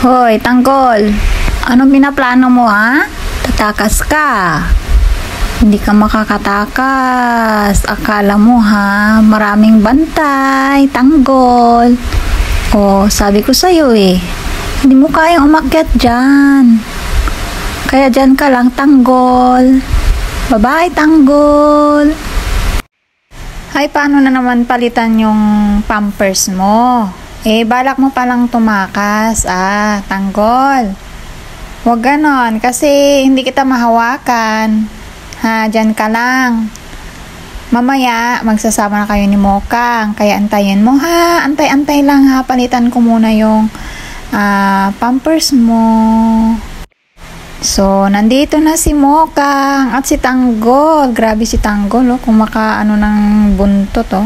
Hoy, Tanggol. Anong pinaplano mo, ha? Tatakas ka. Hindi ka makakatakas. Akala mo, ha? Maraming bantay, Tanggol. Oh, sabi ko sa'yo eh. Hindi mo kayang umakyat dyan. Kaya dyan ka lang, Tanggol. Bye-bye, Tanggol. Hay, paano na naman palitan yung pampers mo? Balak mo palang tumakas. Tanggol. Huwag ganon, kasi hindi kita mahawakan. Dyan ka lang. Mamaya, magsasama na kayo ni Mokang. Kaya antayin mo, ha? Antay-antay lang, ha? Palitan ko muna yung pampers mo. So, nandito na si Mokang at si Tanggol. Grabe si Tanggol, oh. Kung makaano ng buntot, oh.